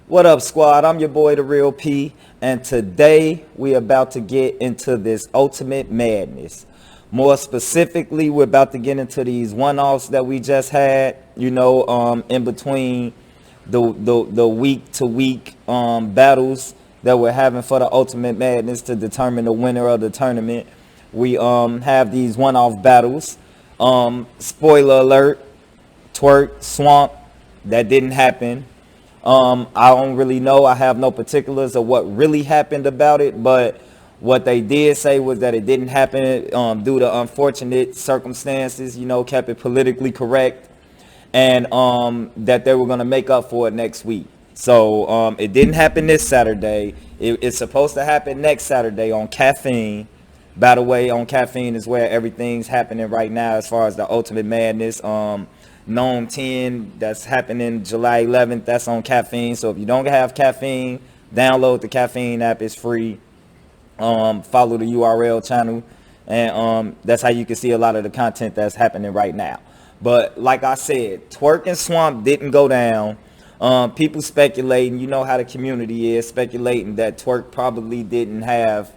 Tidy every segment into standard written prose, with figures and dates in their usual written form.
What up, squad? I'm your boy, DaRealP, and today we about to get into this ultimate madness. More specifically, we're about to get into these one-offs that we just had, in between the week-to-week battles that we're having for the ultimate madness to determine the winner of the tournament. We have these one-off battles. Spoiler alert, Twerk, Swamp, that didn't happen. I don't really know. I have no particulars of what really happened about it, but what they did say was that it didn't happen due to unfortunate circumstances, kept it politically correct, and that they were going to make up for it next week. So it didn't happen this Saturday. It's supposed to happen next Saturday on Caffeine. By the way, on Caffeine is where everything's happening right now as far as the Ultimate Madness. Gnome 10, that's happening July 11th. That's on Caffeine. So if you don't have Caffeine, download the Caffeine app. It's free. Follow the URL channel, and that's how you can see a lot of the content that's happening right now. But like I said, Twerk and Swamp didn't go down. People speculating, you know how the community is, speculating that Twerk probably didn't have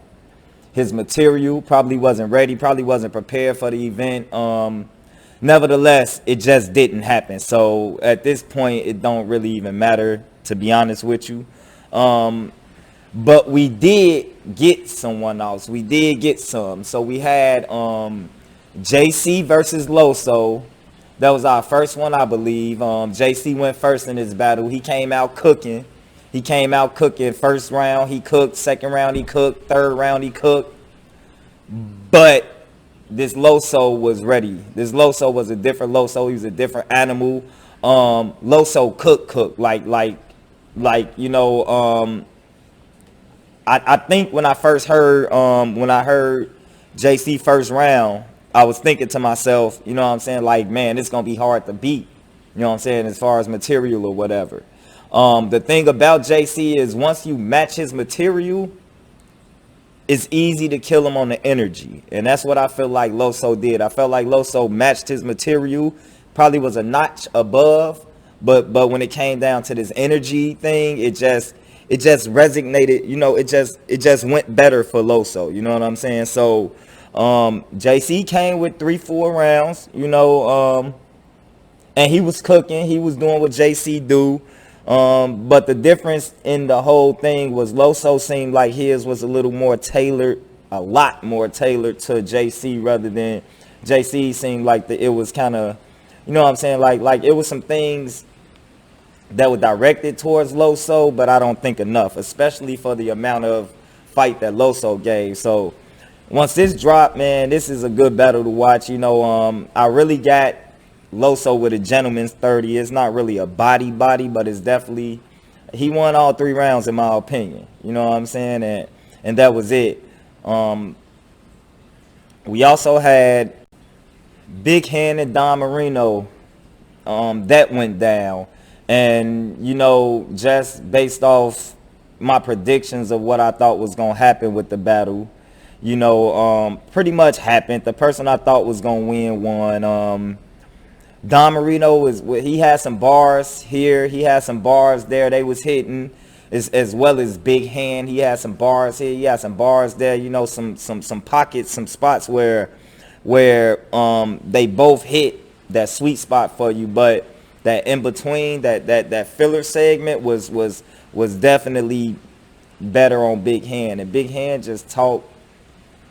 his material, probably wasn't ready, probably wasn't prepared for the event. Nevertheless, it just didn't happen. So at this point, it don't really even matter, to be honest with you. But we did get someone else. We did get some. So we had JC versus Loso. That was our first one, I believe. JC went first in this battle. He came out cooking. First round, he cooked. Second round, he cooked. Third round, he cooked. But this Loso was ready. This Loso was a different Loso. He was a different animal. Loso cook. I think when I first heard, when I heard JC first round, I was thinking to myself, you know what I'm saying? Like, man, it's going to be hard to beat. You know what I'm saying? As far as material or whatever. The thing about JC is once you match his material, it's easy to kill him on the energy. And that's what I feel like Loso did. I felt like Loso matched his material, probably was a notch above, but when it came down to this energy thing, it just resonated, it just went better for Loso, you know what I'm saying? So JC came with 3-4 rounds, and he was cooking, he was doing what JC do. But the difference in the whole thing was Loso seemed like his was a little more tailored, a lot more tailored to JC rather than JC seemed like it was kind of, you know what I'm saying? Like it was some things that were directed towards Loso, but I don't think enough, especially for the amount of fight that Loso gave. So once this dropped, man, this is a good battle to watch. I really got Loso with a gentleman's 30. It's not really a body, but it's definitely, he won all 3 rounds in my opinion. You know what I'm saying? And that was it. We also had Big Hand and Don Moreno. That went down. And, just based off my predictions of what I thought was going to happen with the battle, pretty much happened. The person I thought was going to win won. Don Moreno he had some bars here, he had some bars there, they was hitting, as well as Big Hand. He had some bars here, he had some bars there, some pockets, some spots where they both hit that sweet spot for you. But that in between, that filler segment was definitely better on Big Hand. And Big Hand just talked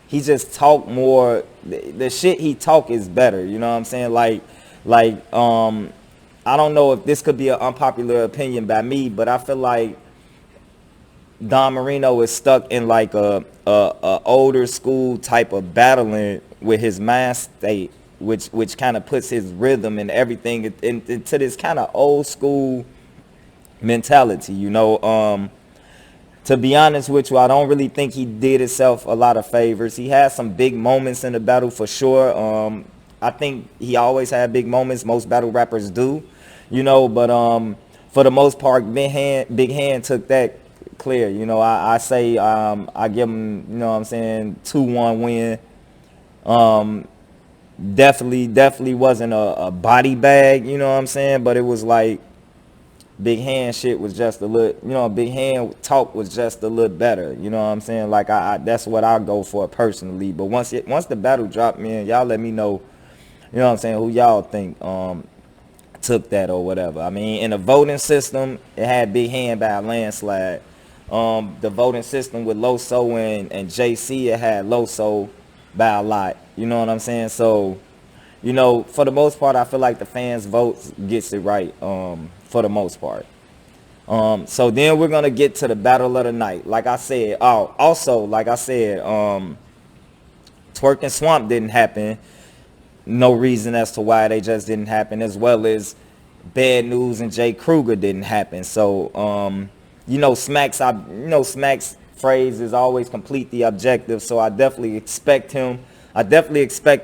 more. The shit he talk is better, you know what I'm saying? I don't know if this could be an unpopular opinion by me, but I feel like Don Moreno is stuck in like a older school type of battling with his mind state, which kind of puts his rhythm and everything into this kind of old school mentality, To be honest with you, I don't really think he did himself a lot of favors. He had some big moments in the battle for sure. I think he always had big moments. Most battle rappers do, but for the most part, Big Hand took that clear. I say I give him, 2-1 win. Definitely wasn't a body bag, but it was like Big Hand shit was just a little, Big Hand talk was just a little better. You know what I'm saying? Like I that's what I go for personally. But once the battle dropped, man, y'all let me know. You know what I'm saying? Who y'all think took that or whatever. I mean, in the voting system, it had Big Hand by a landslide. The voting system with Loso and JC, it had Loso by a lot. You know what I'm saying? So, for the most part, I feel like the fans' votes gets it right. For the most part. So then we're gonna get to the battle of the night. Like I said, Twerk and Swamp didn't happen. No reason as to why they just didn't happen, as well as Bad News and Jay Kruger didn't happen. So Smack's phrase is always complete the objective. So I definitely expect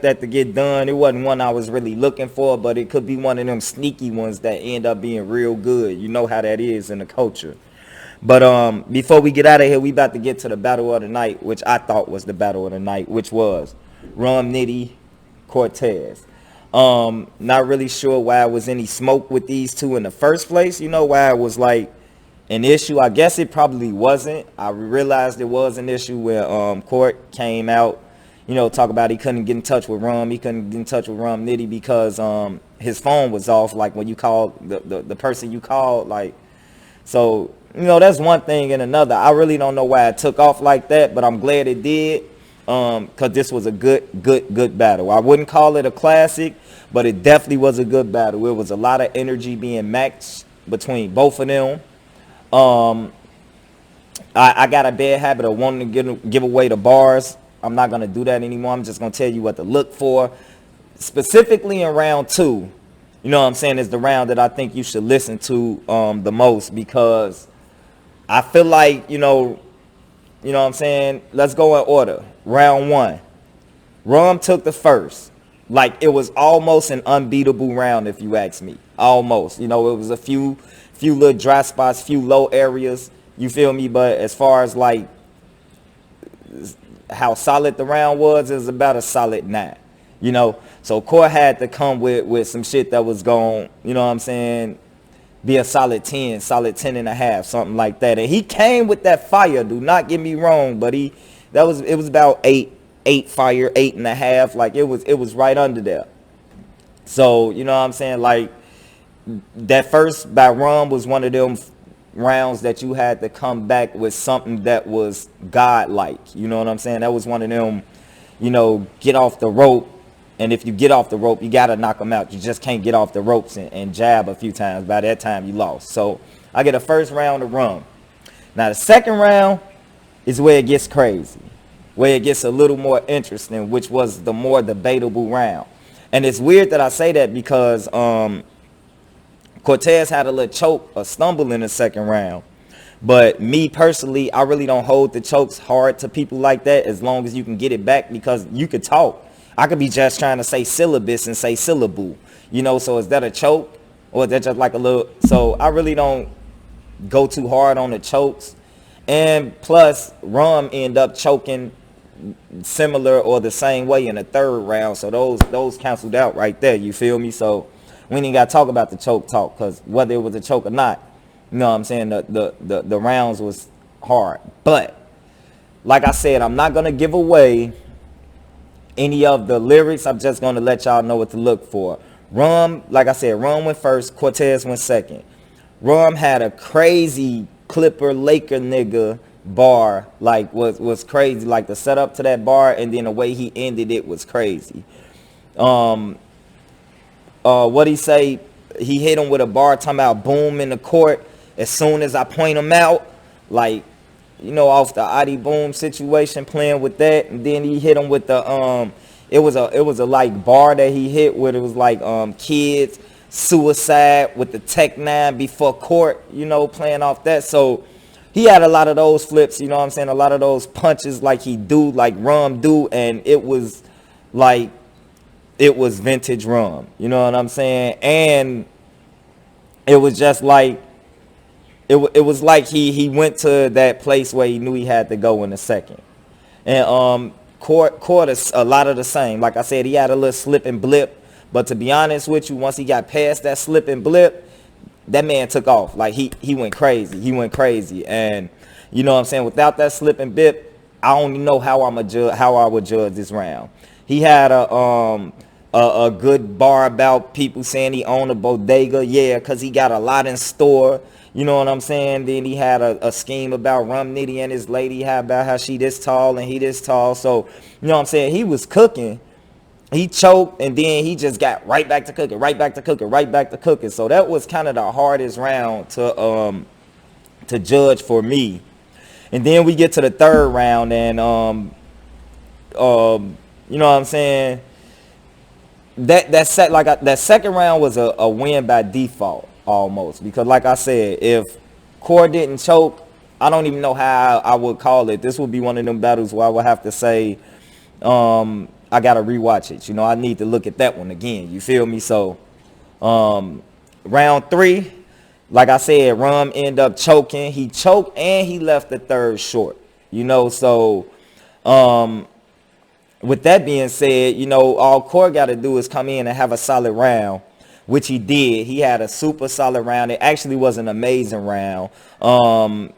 that to get done. It wasn't one I was really looking for, but it could be one of them sneaky ones that end up being real good. You know how that is in the culture. But before we get out of here, we about to get to the battle of the night, which I thought was the battle of the night, which was Nitty, Cortez. Not really sure why it was any smoke with these two in the first place. Why it was like an issue. I guess it probably wasn't. I realized it was an issue when Court came out. Talk about he couldn't get in touch with He couldn't get in touch with Nitty because his phone was off. Like when you called the person you called, like, so that's one thing and another. I really don't know why it took off like that, but I'm glad it did. Cause this was a good battle. I wouldn't call it a classic, but it definitely was a good battle. It was a lot of energy being matched between both of them. I got a bad habit of wanting to give away the bars. I'm not going to do that anymore. I'm just going to tell you what to look for. Specifically in round 2, you know what I'm saying, is the round that I think you should listen to the most, because I feel like, you know what I'm saying, let's go in order. Round 1, Rum took the first. Like, it was almost an unbeatable round, if you ask me. Almost. It was a few little dry spots, few low areas, you feel me? But as far as, like, how solid the round was, it was about a solid 9. So Core had to come with some shit that was going, you know what I'm saying, be a solid 10 and a half, something like that. And he came with that fire, do not get me wrong, but it was about 8 fire, 8.5. Like it was right under there. So, you know what I'm saying, like that first by Rum was one of them rounds that you had to come back with something that was godlike. You know what I'm saying? That was one of them, get off the rope. And if you get off the rope, you got to knock them out. You just can't get off the ropes and jab a few times. By that time, you lost. So I get a first round of Rum. Now, the second round is where it gets crazy, where it gets a little more interesting, which was the more debatable round. And it's weird that I say that because Cortez had a little choke, a stumble in the second round. But me personally, I really don't hold the chokes hard to people like that as long as you can get it back, because you could talk. I could be just trying to say syllabus and say syllable, so is that a choke or is that just like a little? So I really don't go too hard on the chokes. And plus, Rum ended up choking similar or the same way in the third round. So those canceled out right there, you feel me? So we ain't got to talk about the choke talk, because whether it was a choke or not, you know what I'm saying, the rounds was hard. But like I said, I'm not going to give away any of the lyrics. I'm just going to let y'all know what to look for. Rum, like I said, Rum went first, Cortez went second. Rum had a crazy Clipper Laker nigga bar, like was crazy. Like the setup to that bar and then the way he ended it was crazy. What he say? He hit him with a bar talking about boom in the court as soon as I point him out, like, off the Adi Boom situation, playing with that. And then he hit him with the it was a like bar that he hit where it was like kids suicide with the Tech 9 before court, playing off that. So he had a lot of those flips, you know what I'm saying, a lot of those punches like Rum do, and it was like it was vintage Rum, you know what I'm saying? And it was just like it was like he went to that place where he knew he had to go in a second. And Court is a lot of the same. Like I said, he had a little slip and blip, but to be honest with you, once he got past that slip and blip, that man took off. Like he went crazy. He went crazy. And you know what I'm saying? Without that slip and bip, I only know how I would judge this round. He had a good bar about people saying he owned a bodega. Yeah, because he got a lot in store. You know what I'm saying? Then he had a scheme about Rum Nitty and his lady, about how she this tall and he this tall. So, you know what I'm saying? He was cooking. He choked, and then he just got right back to cooking, right back to cooking, right back to cooking. So that was kind of the hardest round to judge for me. And then we get to the third round, and you know what I'm saying? That second round was a win by default almost, because like I said, if Core didn't choke, I don't even know how I would call it. This would be one of them battles where I would have to say, I gotta rewatch it. You know, I need to look at that one again. You feel me? So, round 3, like I said, Rum ended up choking. He choked and he left the third short. You know, so with that being said, you know, all Core got to do is come in and have a solid round, which he did. He had a super solid round. It actually was an amazing round. It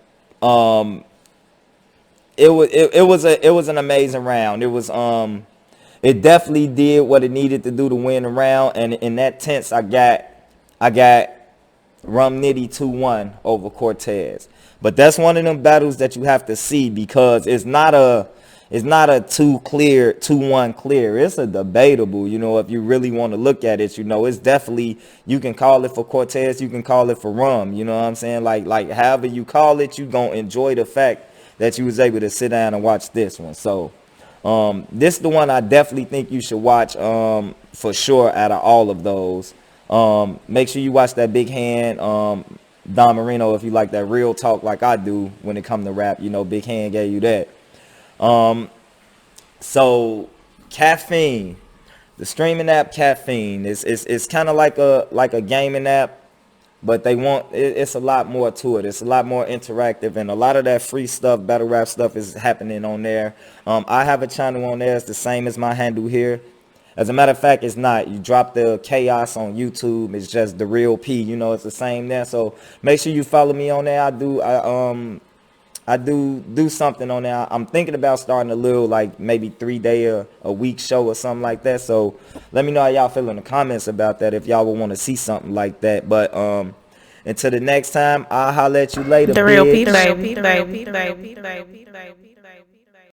was an amazing round. It was it definitely did what it needed to do to win the round. And in that tense, I got Rum Nitty 2-1 over Cortez. But that's one of them battles that you have to see, because it's not a 2-1 clear. It's a debatable, you know, if you really want to look at it. You know, it's definitely, you can call it for Cortez, you can call it for Rum. You know what I'm saying? Like however you call it, you gonna enjoy the fact that you was able to sit down and watch this one. So this is the one I definitely think you should watch for sure out of all of those. Make sure you watch that Big Hand Don Moreno if you like that real talk like I do when it comes to rap. You know, Big Hand gave you that. So Caffeine, the streaming app Caffeine, it's kind of like a gaming app, but it's a lot more to it. It's a lot more interactive, and a lot of that free stuff, battle rap stuff, is happening on there. I have a channel on there. It's the same as my handle here. As a matter of fact, it's not. You drop the chaos on YouTube. It's just DaRealP. You know, it's the same there. So make sure you follow me on there. I do something on there. I'm thinking about starting a little, like, maybe 3-day a week show or something like that. So let me know how y'all feel in the comments about that, if y'all would want to see something like that. But until the next time, I'll holler at you later. DaRealP, baby.